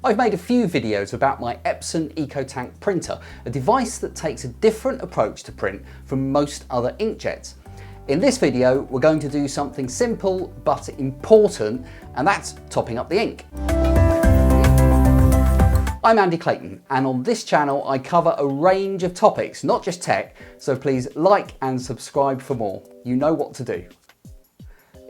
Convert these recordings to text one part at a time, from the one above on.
I've made a few videos about my Epson EcoTank printer, a device that takes a different approach to print from most other inkjets. In this video, we're going to do something simple but important, and that's topping up the ink. I'm Andy Clayton, and on this channel I cover a range of topics, not just tech, so please like and subscribe for more. You know what to do.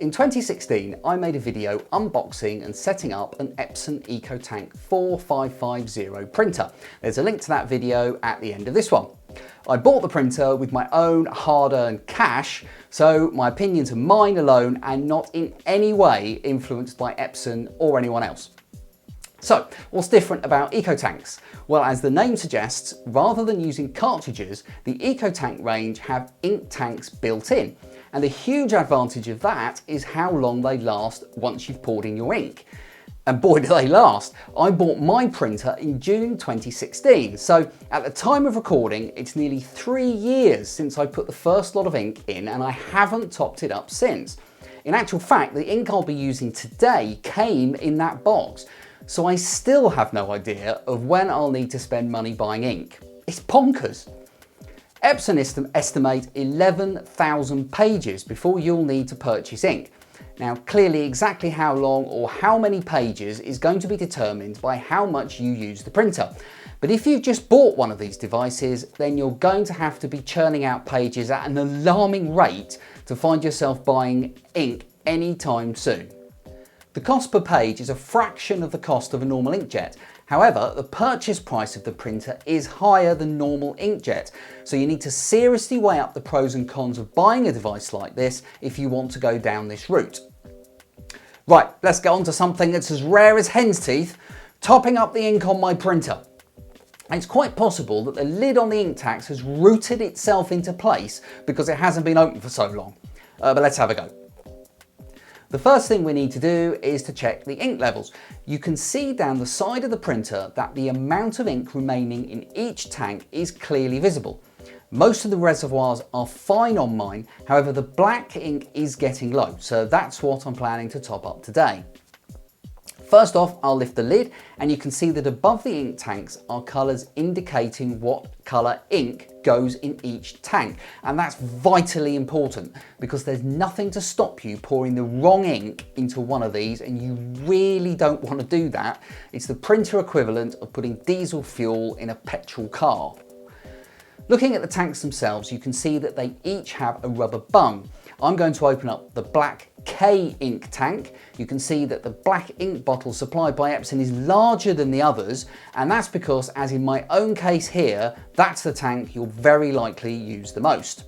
In 2016, I made a video unboxing and setting up an Epson EcoTank 4550 printer. There's a link to that video at the end of this one. I bought the printer with my own hard-earned cash, so my opinions are mine alone and not in any way influenced by Epson or anyone else. So, what's different about EcoTanks? Well, as the name suggests, rather than using cartridges, the EcoTank range have ink tanks built in. And the huge advantage of that is how long they last once you've poured in your ink. And boy, do they last. I bought my printer in June 2016. So at the time of recording, it's nearly 3 years since I put the first lot of ink in, and I haven't topped it up since. In actual fact, the ink I'll be using today came in that box. So I still have no idea of when I'll need to spend money buying ink. It's bonkers. Epson estimate 11,000 pages before you'll need to purchase ink. Now, clearly exactly how long or how many pages is going to be determined by how much you use the printer. But if you've just bought one of these devices, then you're going to have to be churning out pages at an alarming rate to find yourself buying ink anytime soon. The cost per page is a fraction of the cost of a normal inkjet. However, the purchase price of the printer is higher than normal inkjet, so you need to seriously weigh up the pros and cons of buying a device like this if you want to go down this route. Right, let's get on to something that's as rare as hen's teeth, topping up the ink on my printer. It's quite possible that the lid on the ink tank has rooted itself into place because it hasn't been open for so long. But let's have a go. The first thing we need to do is to check the ink levels. You can see down the side of the printer that the amount of ink remaining in each tank is clearly visible. Most of the reservoirs are fine on mine, however the black ink is getting low, so that's what I'm planning to top up today. First off, I'll lift the lid and you can see that above the ink tanks are colours indicating what colour ink goes in each tank. And that's vitally important because there's nothing to stop you pouring the wrong ink into one of these, and you really don't want to do that. It's the printer equivalent of putting diesel fuel in a petrol car. Looking at the tanks themselves, you can see that they each have a rubber bung. I'm going to open up the black K ink tank. You can see that the black ink bottle supplied by Epson is larger than the others, and that's because, as in my own case here, that's the tank you'll very likely use the most.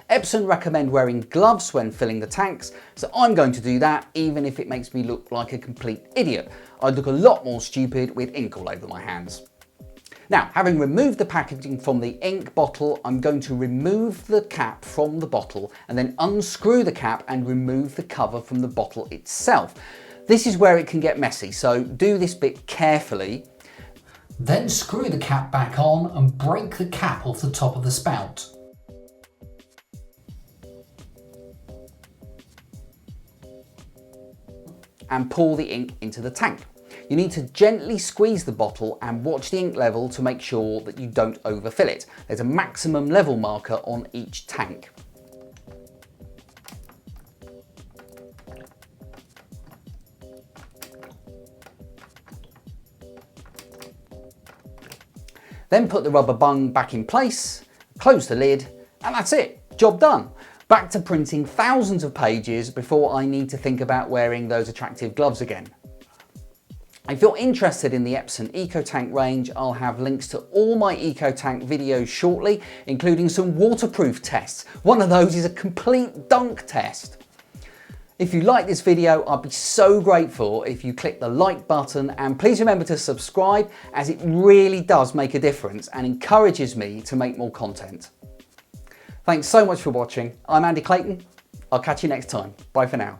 Epson recommend wearing gloves when filling the tanks, so I'm going to do that even if it makes me look like a complete idiot. I'd look a lot more stupid with ink all over my hands. Now, having removed the packaging from the ink bottle, I'm going to remove the cap from the bottle and then unscrew the cap and remove the cover from the bottle itself. This is where it can get messy, so do this bit carefully. Then screw the cap back on and break the cap off the top of the spout. And pour the ink into the tank. You need to gently squeeze the bottle and watch the ink level to make sure that you don't overfill it. There's a maximum level marker on each tank. Then put the rubber bung back in place, close the lid, and that's it, job done. Back to printing thousands of pages before I need to think about wearing those attractive gloves again. If you're interested in the Epson EcoTank range, I'll have links to all my EcoTank videos shortly, including some waterproof tests. One of those is a complete dunk test. If you like this video, I'd be so grateful if you click the like button, and please remember to subscribe, as it really does make a difference and encourages me to make more content. Thanks so much for watching. I'm Andy Clayton. I'll catch you next time. Bye for now.